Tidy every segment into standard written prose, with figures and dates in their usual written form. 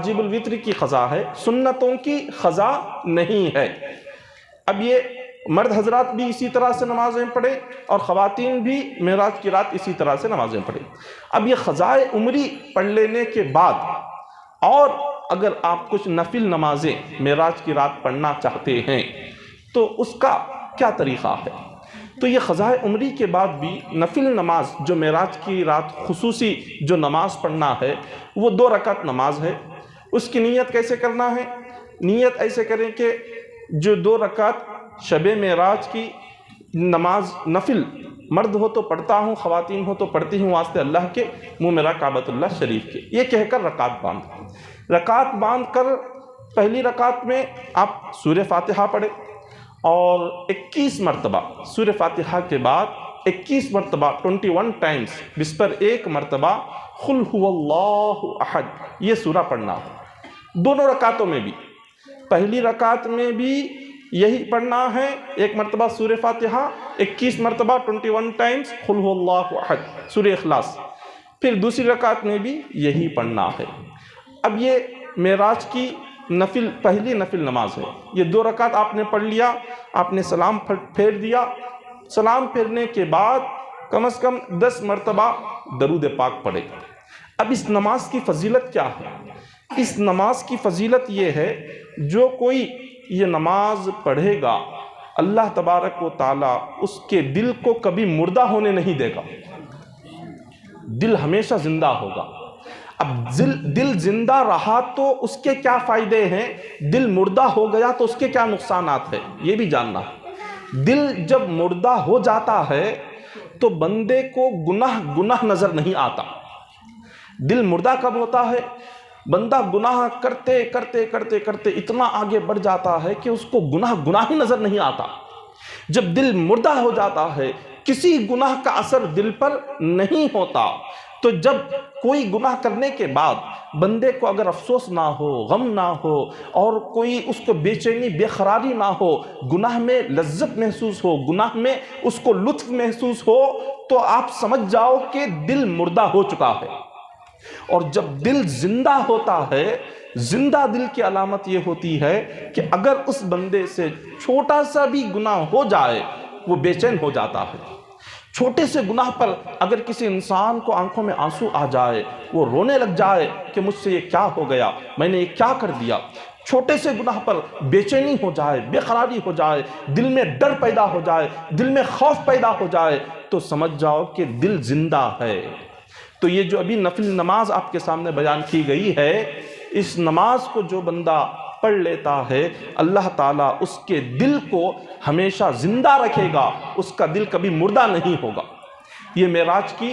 واجب الوتر کی قضا ہے، سنتوں کی قضا نہیں ہے۔ اب یہ مرد حضرات بھی اسی طرح سے نمازیں پڑھیں اور خواتین بھی معراج کی رات اسی طرح سے نمازیں پڑھیں۔ اب یہ قضائے عمری پڑھ لینے کے بعد اور اگر آپ کچھ نفل نمازیں معراج کی رات پڑھنا چاہتے ہیں تو اس کا کیا طریقہ ہے؟ تو یہ قضائے عمری کے بعد بھی نفل نماز جو معراج کی رات خصوصی جو نماز پڑھنا ہے وہ 2 رکعت نماز ہے۔ اس کی نیت کیسے کرنا ہے؟ نیت ایسے کریں کہ جو 2 رکعت شب معراج کی نماز نفل مرد ہو تو پڑھتا ہوں، خواتین ہو تو پڑھتی ہوں واسطے اللہ کے، منہ میرا کعبۃ اللہ شریف کے، یہ کہہ کر رکعت باندھ کر پہلی رکعت میں آپ سورہ فاتحہ پڑھیں اور 21 مرتبہ سورہ فاتحہ کے بعد 21 مرتبہ 21 ٹائمز جس پر 1 مرتبہ قل هو اللہ احد یہ سورہ پڑھنا ہے۔ دونوں رکعتوں میں بھی، پہلی رکعت میں بھی یہی پڑھنا ہے، 1 مرتبہ سورہ فاتحہ، 21 مرتبہ 21 ٹائمز قل هو اللہ احد سورہ اخلاص، پھر دوسری رکعت میں بھی یہی پڑھنا ہے۔ اب یہ معراج کی نفل پہلی نفل نماز ہے، یہ 2 رکعت آپ نے پڑھ لیا، آپ نے سلام پھیر دیا، سلام پھیرنے کے بعد کم از کم 10 مرتبہ درود پاک پڑھے۔ اب اس نماز کی فضیلت کیا ہے؟ اس نماز کی فضیلت یہ ہے جو کوئی یہ نماز پڑھے گا اللہ تبارک و تعالیٰ اس کے دل کو کبھی مردہ ہونے نہیں دے گا، دل ہمیشہ زندہ ہوگا۔ اب دل زندہ رہا تو اس کے کیا فائدے ہیں، دل مردہ ہو گیا تو اس کے کیا نقصانات ہیں، یہ بھی جاننا ہے۔ دل جب مردہ ہو جاتا ہے تو بندے کو گناہ نظر نہیں آتا۔ دل مردہ کب ہوتا ہے؟ بندہ گناہ کرتے کرتے کرتے کرتے اتنا آگے بڑھ جاتا ہے کہ اس کو گناہ ہی نظر نہیں آتا۔ جب دل مردہ ہو جاتا ہے، کسی گناہ کا اثر دل پر نہیں ہوتا، تو جب کوئی گناہ کرنے کے بعد بندے کو اگر افسوس نہ ہو، غم نہ ہو اور کوئی اس کو بے چینی بے قراری نہ ہو، گناہ میں لذت محسوس ہو، گناہ میں اس کو لطف محسوس ہو، تو آپ سمجھ جاؤ کہ دل مردہ ہو چکا ہے۔ اور جب دل زندہ ہوتا ہے، زندہ دل کی علامت یہ ہوتی ہے کہ اگر اس بندے سے چھوٹا سا بھی گناہ ہو جائے وہ بے چین ہو جاتا ہے۔ چھوٹے سے گناہ پر اگر کسی انسان کو آنکھوں میں آنسو آ جائے، وہ رونے لگ جائے کہ مجھ سے یہ کیا ہو گیا، میں نے یہ کیا کر دیا، چھوٹے سے گناہ پر بے چینی ہو جائے، بے قراری ہو جائے، دل میں ڈر پیدا ہو جائے، دل میں خوف پیدا ہو جائے، تو سمجھ جاؤ کہ دل زندہ ہے۔ تو یہ جو ابھی نفل نماز آپ کے سامنے بیان کی گئی ہے، اس نماز کو جو بندہ پڑھ لیتا ہے اللہ تعالیٰ اس کے دل کو ہمیشہ زندہ رکھے گا، اس کا دل کبھی مردہ نہیں ہوگا۔ یہ معراج کی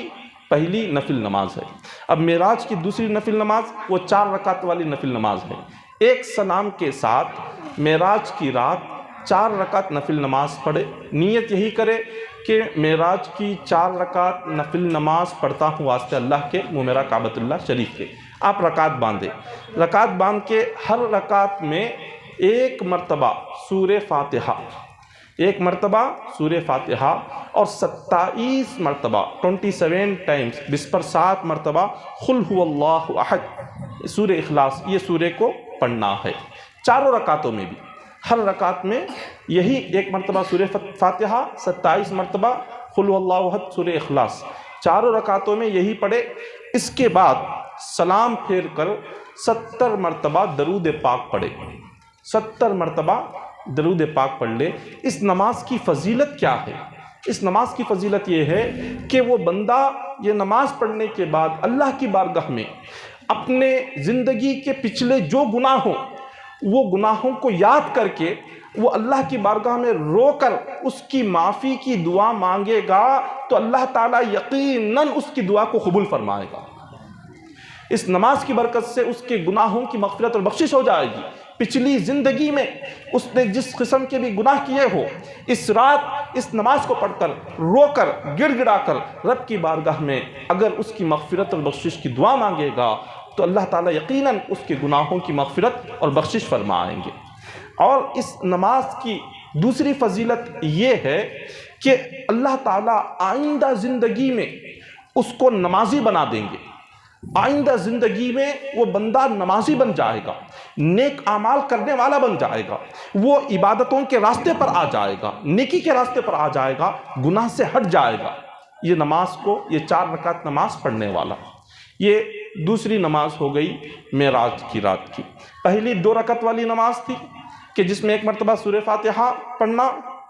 پہلی نفل نماز ہے۔ اب معراج کی دوسری نفل نماز وہ 4 رکعت والی نفل نماز ہے۔ ایک سلام کے ساتھ معراج کی رات 4 رکعت نفل نماز پڑھے، نیت یہی کرے کہ معراج کی 4 رکعت نفل نماز پڑھتا ہوں واسطے اللہ کے، منہ میرا کعبۃ اللہ شریف کے۔ آپ رکعت باندھے، رکعت باندھ کے ہر رکعت میں 1 مرتبہ سورہ فاتحہ، 1 مرتبہ سورہ فاتحہ اور 27 مرتبہ 27 ٹائمز جس پر 7 مرتبہ قل هو اللہ احد سورہ اخلاص یہ سورہ کو پڑھنا ہے۔ چاروں رکعتوں میں بھی ہر رکعت میں یہی 1 مرتبہ سورہ فاتحہ، 27 مرتبہ قل هو اللہ احد سورہ اخلاص، چاروں رکعتوں میں یہی پڑھے۔ اس کے بعد سلام پھیر کر 70 مرتبہ درود پاک پڑھے، 70 مرتبہ درود پاک پڑھ لے۔ اس نماز کی فضیلت کیا ہے؟ اس نماز کی فضیلت یہ ہے کہ وہ بندہ یہ نماز پڑھنے کے بعد اللہ کی بارگاہ میں اپنے زندگی کے پچھلے جو گناہ ہوں وہ گناہوں کو یاد کر کے وہ اللہ کی بارگاہ میں رو کر اس کی معافی کی دعا مانگے گا تو اللہ تعالیٰ یقیناً اس کی دعا کو قبول فرمائے گا۔ اس نماز کی برکت سے اس کے گناہوں کی مغفرت اور بخشش ہو جائے گی۔ پچھلی زندگی میں اس نے جس قسم کے بھی گناہ کیے ہو، اس رات اس نماز کو پڑھ کر رو کر گڑ گڑا کر رب کی بارگاہ میں اگر اس کی مغفرت اور بخشش کی دعا مانگے گا تو اللہ تعالیٰ یقیناً اس کے گناہوں کی مغفرت اور بخشش فرمائیں گے۔ اور اس نماز کی دوسری فضیلت یہ ہے کہ اللہ تعالیٰ آئندہ زندگی میں اس کو نمازی بنا دیں گے۔ آئندہ زندگی میں وہ بندہ نمازی بن جائے گا، نیک اعمال کرنے والا بن جائے گا، وہ عبادتوں کے راستے پر آ جائے گا، نیکی کے راستے پر آ جائے گا، گناہ سے ہٹ جائے گا، یہ نماز کو، یہ 4 رکعت نماز پڑھنے والا۔ یہ دوسری نماز ہو گئی معراج کی رات کی۔ پہلی 2 رکعت والی نماز تھی کہ جس میں 1 مرتبہ سورہ فاتحہ پڑھنا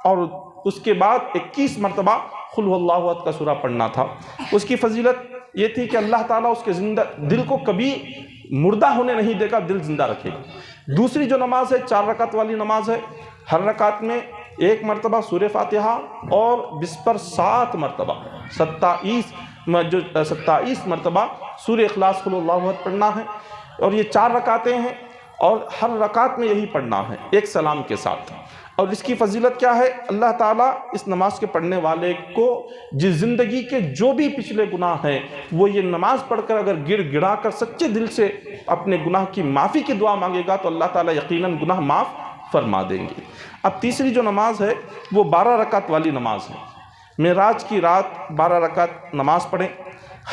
اور اس کے بعد 21 مرتبہ قل هو اللہ احد کا سورہ پڑھنا تھا۔ اس کی فضیلت یہ تھی کہ اللہ تعالیٰ اس کے دل کو کبھی مردہ ہونے نہیں دے گا، دل زندہ رکھے گا۔ دوسری جو نماز ہے 4 رکعت والی نماز ہے، ہر رکعت میں 1 مرتبہ سورہ فاتحہ اور بسپر 7 مرتبہ 27 مرتبہ سورہ اخلاص قل اللہ احد پڑھنا ہے، اور یہ 4 رکعتیں ہیں اور ہر رکعت میں یہی پڑھنا ہے ایک سلام کے ساتھ۔ اور اس کی فضیلت کیا ہے؟ اللہ تعالیٰ اس نماز کے پڑھنے والے کو جس زندگی کے جو بھی پچھلے گناہ ہیں وہ یہ نماز پڑھ کر اگر گڑ گڑا کر سچے دل سے اپنے گناہ کی معافی کی دعا مانگے گا تو اللہ تعالیٰ یقیناً گناہ معاف فرما دیں گے۔ اب تیسری جو نماز ہے وہ 12 رکعت والی نماز ہے۔ معراج کی رات 12 رکعت نماز پڑھیں،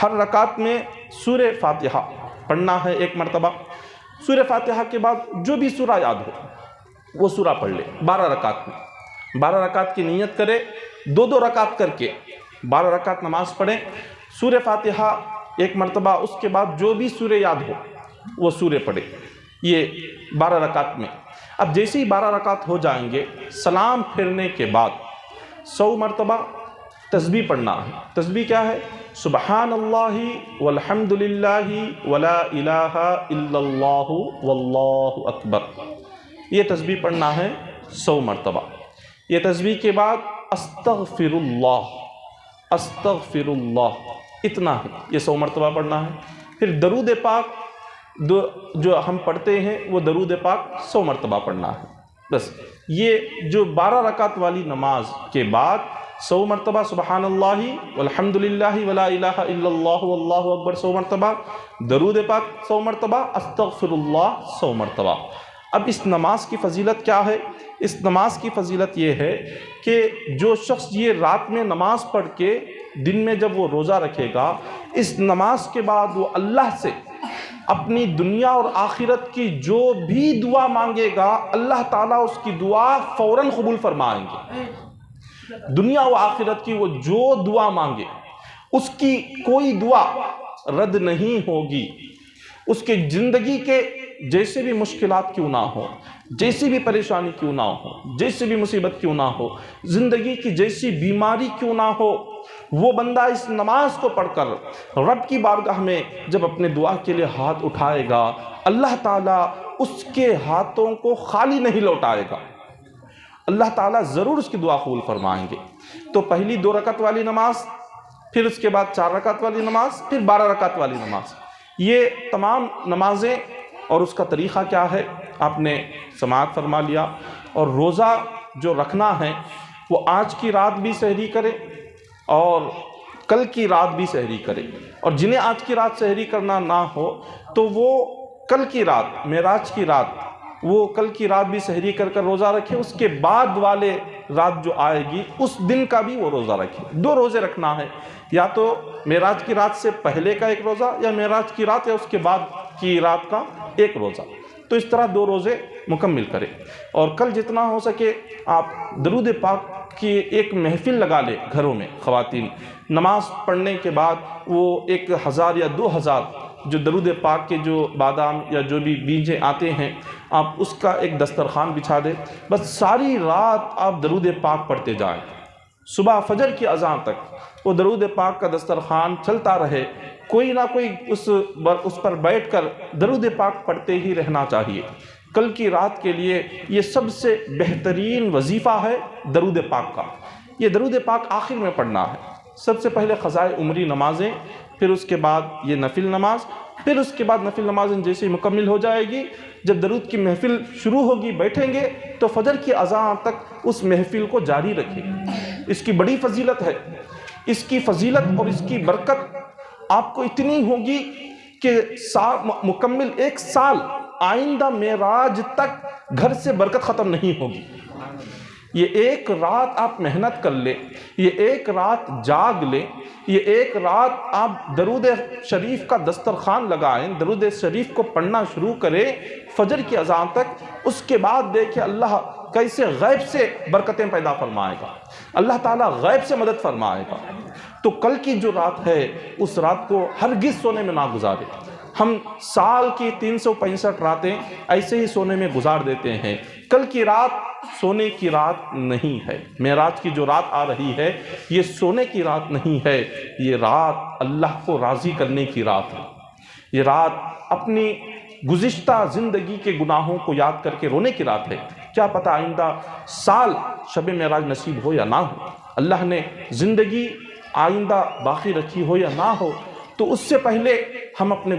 ہر رکعت میں سورہ فاتحہ پڑھنا ہے 1 مرتبہ۔ سورہ فاتحہ کے بعد جو بھی سورہ یاد ہو وہ سورہ پڑھ لے 12 رکعت میں، 12 رکعت کی نیت کرے، 2 رکعت کر کے 12 رکعت نماز پڑھیں، سورہ فاتحہ 1 مرتبہ، اس کے بعد جو بھی سورہ یاد ہو وہ سورہ پڑھے، یہ 12 رکعت میں۔ اب جیسے ہی 12 رکعت ہو جائیں گے، سلام پھیرنے کے بعد 100 مرتبہ تسبیح پڑھنا ہے۔ تسبیح کیا ہے؟ سبحان اللہ والحمد للہ ولا الہ الا اللہ واللہ اکبر، یہ تسبیح پڑھنا ہے 100 مرتبہ۔ یہ تسبیح کے بعد استغفر اللہ، استغفر اللہ، اتنا ہے، یہ 100 مرتبہ پڑھنا ہے۔ پھر درود پاک جو ہم پڑھتے ہیں وہ درود پاک 100 مرتبہ پڑھنا ہے۔ بس یہ جو 12 رکعت والی نماز کے بعد 100 مرتبہ سبحان اللہ والحمد للہ ولا الہ الا اللہ واللہ اکبر 100 مرتبہ، درود پاک 100 مرتبہ، استغفر اللہ 100 مرتبہ۔ اب اس نماز کی فضیلت کیا ہے؟ اس نماز کی فضیلت یہ ہے کہ جو شخص یہ رات میں نماز پڑھ کے دن میں جب وہ روزہ رکھے گا، اس نماز کے بعد وہ اللہ سے اپنی دنیا اور آخرت کی جو بھی دعا مانگے گا اللہ تعالیٰ اس کی دعا فوراً قبول فرمائیں گے۔ دنیا و آخرت کی وہ جو دعا مانگے اس کی کوئی دعا رد نہیں ہوگی۔ اس کے زندگی کے جیسے بھی مشکلات کیوں نہ ہو، جیسی بھی پریشانی کیوں نہ ہو، جیسی بھی مصیبت کیوں نہ ہو، زندگی کی جیسی بیماری کیوں نہ ہو، وہ بندہ اس نماز کو پڑھ کر رب کی بارگاہ میں جب اپنے دعا کے لیے ہاتھ اٹھائے گا، اللہ تعالیٰ اس کے ہاتھوں کو خالی نہیں لوٹائے گا، اللہ تعالیٰ ضرور اس کی دعا قبول فرمائیں گے۔ تو پہلی 2 رکعت والی نماز، پھر اس کے بعد 4 رکعت والی نماز، پھر 12 رکعت والی نماز، یہ تمام نمازیں اور اس کا طریقہ کیا ہے آپ نے سماعت فرما لیا۔ اور روزہ جو رکھنا ہے وہ آج کی رات بھی سحری کرے اور کل کی رات بھی سحری کرے، اور جنہیں آج کی رات سحری کرنا نہ ہو تو وہ کل کی رات، معراج کی رات، وہ کل کی رات بھی سحری کر کر روزہ رکھے، اس کے بعد والے رات جو آئے گی اس دن کا بھی وہ روزہ رکھے۔ 2 روزے رکھنا ہے، یا تو معراج کی رات سے پہلے کا 1 روزہ، یا معراج کی رات یا اس کے بعد کی رات کا 1 روزہ، تو اس طرح 2 روزے مکمل کرے۔ اور کل جتنا ہو سکے آپ درود پاک کی ایک محفل لگا لے گھروں میں، خواتین نماز پڑھنے کے بعد وہ 1000 یا 2000 جو درود پاک کے جو بادام یا جو بھی بیجیں آتے ہیں آپ اس کا ایک دسترخوان بچھا دیں، بس ساری رات آپ درود پاک پڑھتے جائیں، صبح فجر کی اذان تک وہ درود پاک کا دسترخوان چلتا رہے، کوئی نہ کوئی اس پر بیٹھ کر درود پاک پڑھتے ہی رہنا چاہیے۔ کل کی رات کے لیے یہ سب سے بہترین وظیفہ ہے درود پاک کا۔ یہ درود پاک آخر میں پڑھنا ہے، سب سے پہلے قضائے عمری نمازیں، پھر اس کے بعد یہ نفل نماز، پھر اس کے بعد نفل نماز جیسے ہی مکمل ہو جائے گی، جب درود کی محفل شروع ہوگی بیٹھیں گے تو فجر کی اذان تک اس محفل کو جاری رکھیں۔ اس کی بڑی فضیلت ہے، اس کی فضیلت اور اس کی برکت آپ کو اتنی ہوگی کہ مکمل 1 سال آئندہ معراج تک گھر سے برکت ختم نہیں ہوگی۔ یہ ایک رات آپ محنت کر لیں، یہ ایک رات جاگ لیں، یہ ایک رات آپ درود شریف کا دسترخوان لگائیں، درود شریف کو پڑھنا شروع کریں فجر کی اذان تک، اس کے بعد دیکھیں اللہ کیسے غیب سے برکتیں پیدا فرمائے گا، اللہ تعالیٰ غیب سے مدد فرمائے گا۔ تو کل کی جو رات ہے اس رات کو ہرگز سونے میں نہ گزارے۔ ہم سال کی 365 راتیں ایسے ہی سونے میں گزار دیتے ہیں۔ کل کی رات سونے کی رات نہیں ہے۔ معراج کی جو رات آ رہی ہے یہ سونے کی رات نہیں ہے، یہ رات اللہ کو راضی کرنے کی رات ہے۔ یہ رات اپنی گزشتہ زندگی کے گناہوں کو یاد کر کے رونے کی رات ہے۔ کیا پتہ آئندہ سال شب معراج نصیب ہو یا نہ ہو، اللہ نے زندگی آئندہ باقی رکھی ہو یا نہ ہو، تو اس سے پہلے ہم اپنے